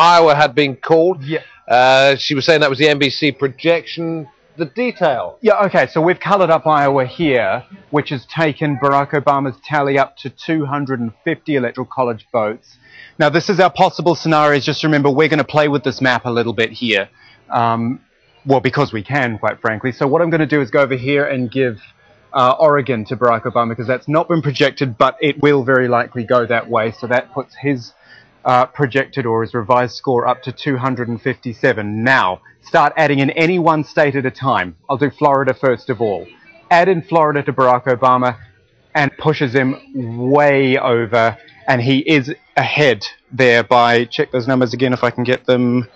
Iowa had been called. Yeah. She was saying that was the NBC projection. The detail. Yeah, okay, so we've coloured up Iowa here, which has taken Barack Obama's tally up to 250 Electoral College votes. Now, this is our possible scenarios. Just remember, we're going to play with this map a little bit here. Well, because we can, quite frankly. So what I'm going to do is go over here and give Oregon to Barack Obama, because that's not been projected, but it will very likely go that way. So that puts his projected or his revised score up to 257. Now, start adding in any one state at a time. I'll do Florida first of all. Add in Florida to Barack Obama and pushes him way over, and he is ahead there by, check those numbers again if I can get them,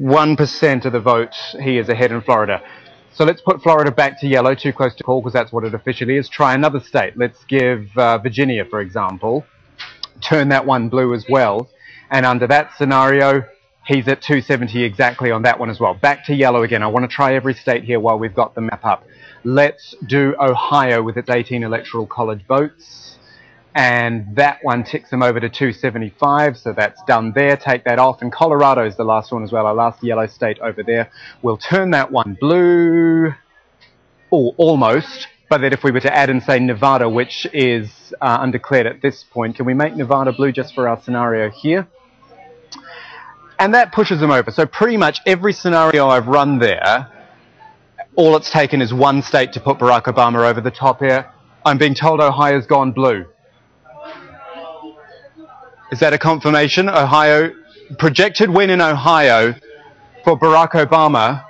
1% of the vote he is ahead in Florida. So let's put Florida back to yellow, too close to call, because that's what it officially is. Try another state. Let's give Virginia, for example. Turn that one blue as well, and under that scenario he's at 270 exactly on that one as well. Back to yellow again. I want to try every state here while we've got the map up. Let's do Ohio with its 18 electoral college votes, and that one ticks them over to 275, so that's done there. Take that off, and Colorado is the last one as well, our last yellow state over there. We'll turn that one blue. Oh, almost. But that if we were to add in, say, Nevada, which is undeclared at this point, can we make Nevada blue just for our scenario here? And that pushes them over. So pretty much every scenario I've run there, all it's taken is one state to put Barack Obama over the top here. I'm being told Ohio's gone blue. Is that a confirmation? Ohio, projected win in Ohio for Barack Obama,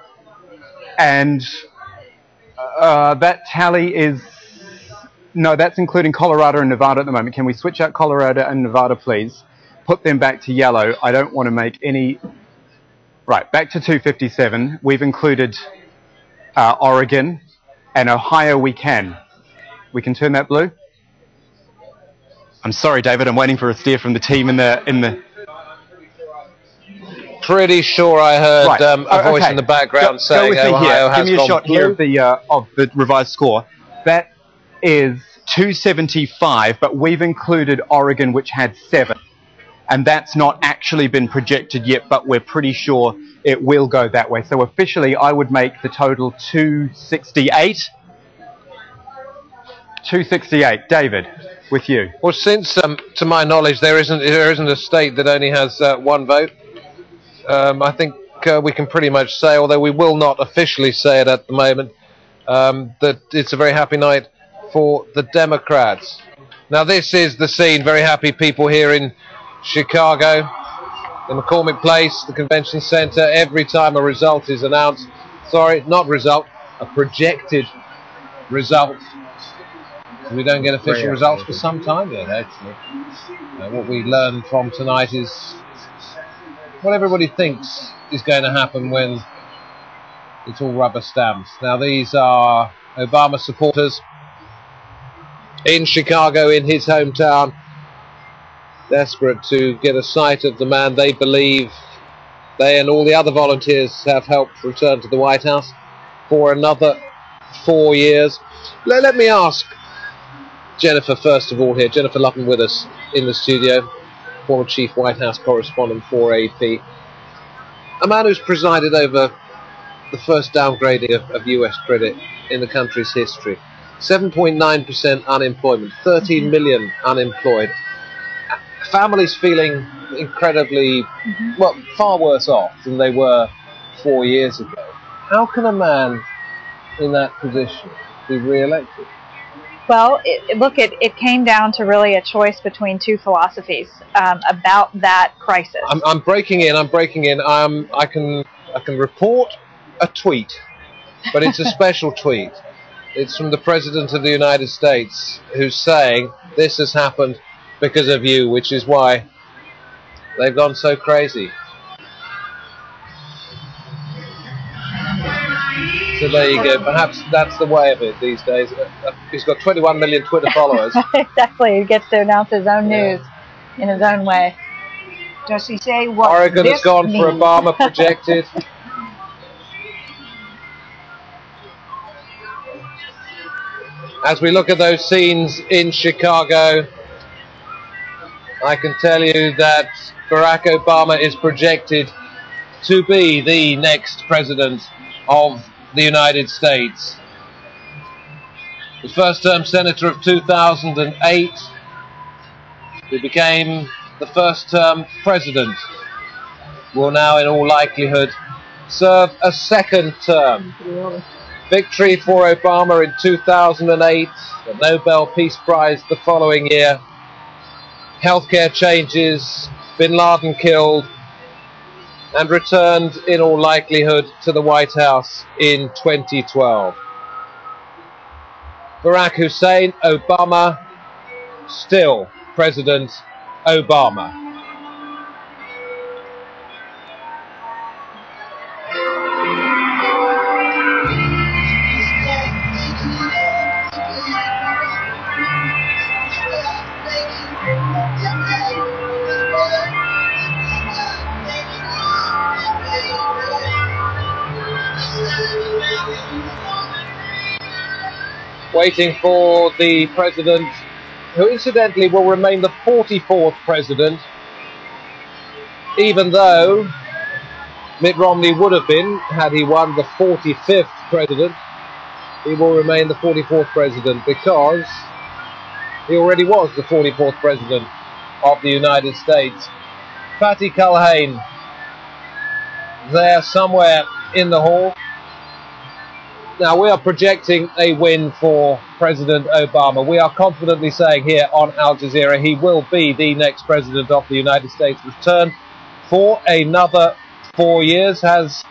and that tally is, no, that's including Colorado and Nevada at the moment. Can we switch out Colorado and Nevada, please? Put them back to yellow. I don't want to make any... Right, back to 257. We've included Oregon and Ohio. We can turn that blue. I'm sorry, David. I'm waiting for a steer from the team in the... Pretty sure I heard a voice in the background saying Ohio has gone blue. Give me a shot here of the revised score. That is 275, but we've included Oregon, which had 7. And that's not actually been projected yet, but we're pretty sure it will go that way. So officially, I would make the total 268. 268. David, with you. Well, since, to my knowledge, there isn't a state that only has one vote, I think we can pretty much say, although we will not officially say it at the moment, that it's a very happy night for the Democrats. Now, this is the scene. Very happy people here in Chicago, in McCormick Place, the convention center. Every time a result is announced, sorry, not result, a projected result. We don't get official results for some time yet, actually. What we learned from tonight is what everybody thinks is going to happen when it's all rubber stamps. Now, these are Obama supporters in Chicago, in his hometown, desperate to get a sight of the man they believe they and all the other volunteers have helped return to the White House for another 4 years. Let me ask Jennifer, first of all, here. Jennifer Lupton with us in the studio, former chief White House correspondent for AP. A man who's presided over the first downgrading of US credit in the country's history. 7.9% unemployment, 13 million unemployed. Families feeling incredibly, well, far worse off than they were 4 years ago. How can a man in that position be re-elected? Well, it came down to really a choice between two philosophies about that crisis. I'm breaking in. I can report a tweet, but it's a special tweet. It's from the President of the United States, who's saying this has happened because of you, which is why they've gone so crazy. So there you go. Perhaps that's the way of it these days. He's got 21 million Twitter followers. Exactly. He gets to announce his own news in his own way. Does he say what Oregon has gone for Obama projected. As we look at those scenes in Chicago, I can tell you that Barack Obama is projected to be the next president of the United States. The first-term senator of 2008, who became the first-term president, will now in all likelihood serve a second term. Victory for Obama in 2008, the Nobel Peace Prize the following year, healthcare changes, Bin Laden killed, and returned in all likelihood to the White House in 2012. Barack Hussein Obama, still President Obama. Waiting for the president, who incidentally will remain the 44th president, even though Mitt Romney would have been, had he won, the 45th president. He will remain the 44th president because he already was the 44th president of the United States. Patty Culhane, there somewhere in the hall. Now, we are projecting a win for President Obama. We are confidently saying here on Al Jazeera he will be the next president of the United States, return for another 4 years. Has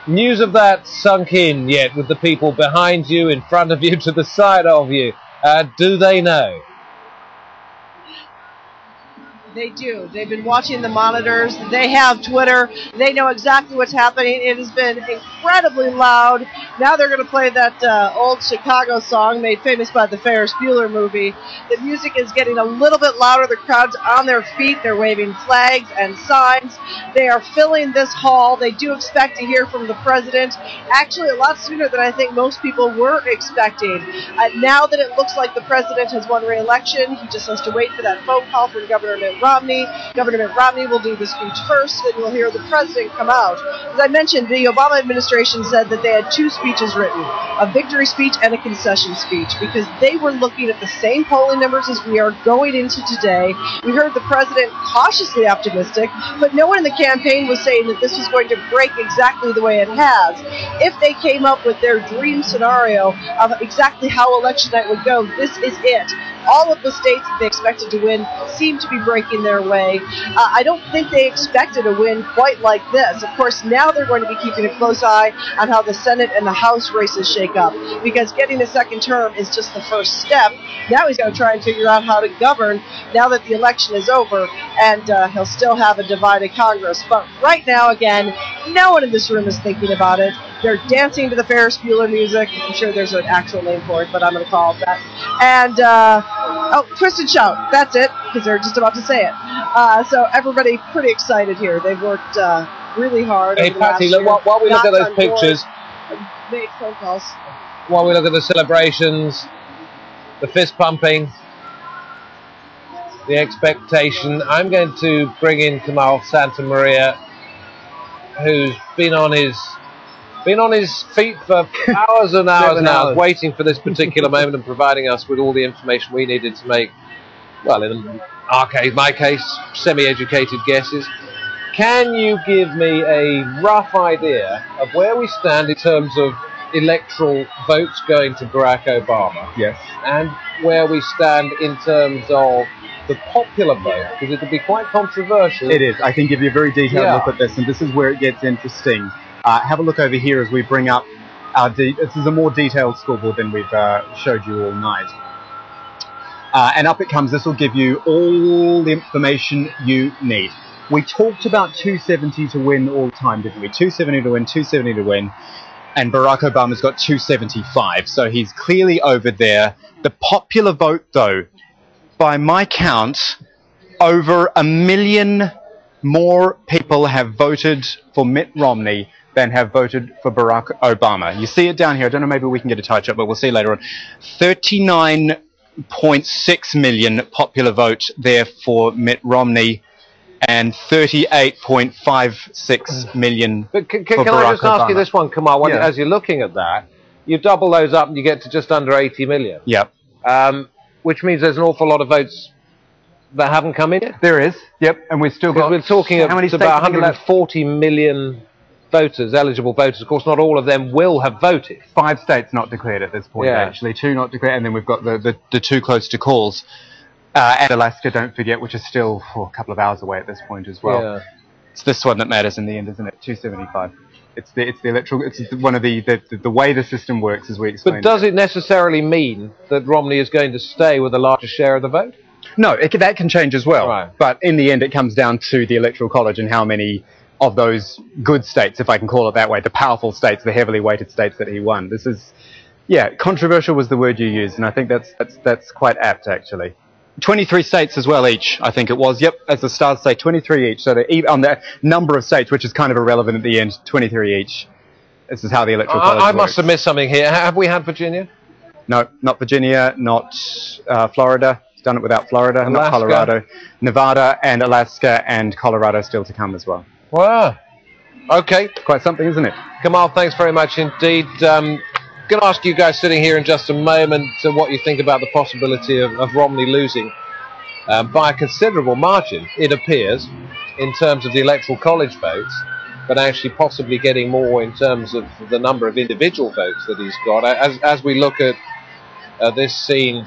news of that sunk in yet with the people behind you, in front of you, to the side of you? Do they know? They do. They've been watching the monitors. They have Twitter. They know exactly what's happening. It has been incredibly loud. Now they're going to play that old Chicago song made famous by the Ferris Bueller movie. The music is getting a little bit louder. The crowd's on their feet. They're waving flags and signs. They are filling this hall. They do expect to hear from the president, actually a lot sooner than I think most people were expecting. Now that it looks like the president has won re-election, he just has to wait for that phone call from Governor Mitt Romney. Governor Mitt Romney will do the speech first, then we'll hear the president come out. As I mentioned, the Obama administration said that they had two speeches written, a victory speech and a concession speech, because they were looking at the same polling numbers as we are going into today. We heard the president cautiously optimistic, but no one in the campaign was saying that this was going to break exactly the way it has. If they came up with their dream scenario of exactly how election night would go, this is it. All of the states that they expected to win seem to be breaking their way. I don't think they expected a win quite like this. Of course, now they're going to be keeping a close eye on how the Senate and the House races shake up, because getting a second term is just the first step. Now he's going to try and figure out how to govern now that the election is over, and he'll still have a divided Congress. But right now, again, no one in this room is thinking about it. They're dancing to the Ferris Bueller music. I'm sure there's an actual name for it, but I'm going to call it that. And, twist and shout. That's it, because they're just about to say it. So everybody pretty excited here. They've worked really hard. Hey, Patty, look, while we look at those pictures, made phone calls. While we look at the celebrations, the fist pumping, the expectation, I'm going to bring in Kamal Santamaria, who's been on his feet for hours and hours and hours, waiting for this particular moment and providing us with all the information we needed to make, well, in our case, my case, semi-educated guesses. Can you give me a rough idea of where we stand in terms of electoral votes going to Barack Obama? Yes. And where we stand in terms of the popular vote, because it could be quite controversial. It is. I can give you a very detailed look at this, and this is where it gets interesting. Have a look over here as we bring up our... This is a more detailed scoreboard than we've showed you all night. And up it comes. This will give you all the information you need. We talked about 270 to win all the time, didn't we? 270 to win, 270 to win. And Barack Obama's got 275, so he's clearly over there. The popular vote, though, by my count, over 1 million more people have voted for Mitt Romney than have voted for Barack Obama. You see it down here. I don't know, maybe we can get a touch up, but we'll see later on. 39 0.6 million popular vote there for Mitt Romney, and 38.56 million But can for I Barack just ask you Obama. this one, Kamal, Yeah. as you're looking at that, you double those up and you get to just under 80 million. Yep. Which means there's an awful lot of votes that haven't come in yet. There is. Yep. And we've still got... We're talking how many about states have we got? 140 million voters, eligible voters. Of course, not all of them will have voted. 5 states not declared at this point, Yeah. actually. 2 not declared, and then we've got the 2 close to calls. And Alaska, don't forget, which is still a couple of hours away at this point as well. Yeah. It's this one that matters in the end, isn't it? 275. It's the electoral. It's one of the way the system works, as we explained. But does it necessarily mean that Romney is going to stay with a larger share of the vote? No, that can change as well. Right. But in the end, it comes down to the Electoral College and how many of those good states, if I can call it that way, the powerful states, the heavily weighted states that he won. This is, yeah, controversial was the word you used, and I think that's quite apt, actually. 23 states as well each, I think it was. Yep, as the stars say, 23 each. So on the number of states, which is kind of irrelevant at the end, 23 each. This is how the Electoral College I works. must have missed something here. Have we had Virginia? No, not Virginia, not Florida. It's done it without Florida, Alaska. not Colorado. Nevada and Alaska and Colorado still to come as well. Wow. Okay. Quite something, isn't it? Kamal, thanks very much indeed. Going to ask you guys sitting here in just a moment what you think about the possibility of Romney losing by a considerable margin, it appears, in terms of the Electoral College votes, but actually possibly getting more in terms of the number of individual votes that he's got. As we look at this scene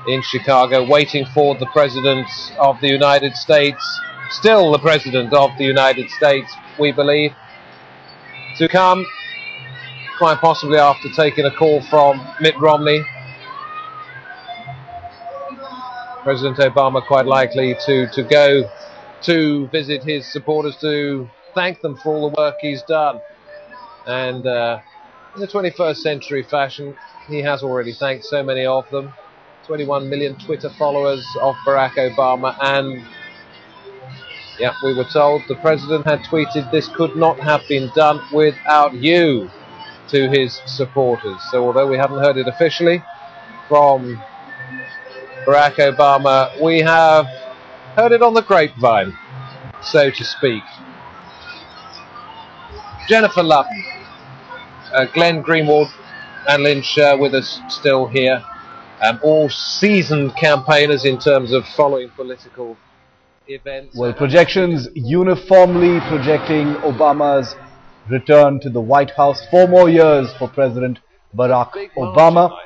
in Chicago, waiting for the President of the United States, still the President of the United States, we believe, to come, quite possibly after taking a call from Mitt Romney. President Obama quite likely to go to visit his supporters to thank them for all the work he's done. And in the 21st century fashion, he has already thanked so many of them. 21 million Twitter followers of Barack Obama, and yeah, we were told the president had tweeted, "This could not have been done without you," to his supporters. So although we haven't heard it officially from Barack Obama, we have heard it on the grapevine, so to speak. Jennifer Lutton, Glenn Greenwald and Lynch with us still here. All seasoned campaigners in terms of following political events. Well, projections uniformly projecting Obama's return to the White House. 4 more years for President Barack Obama.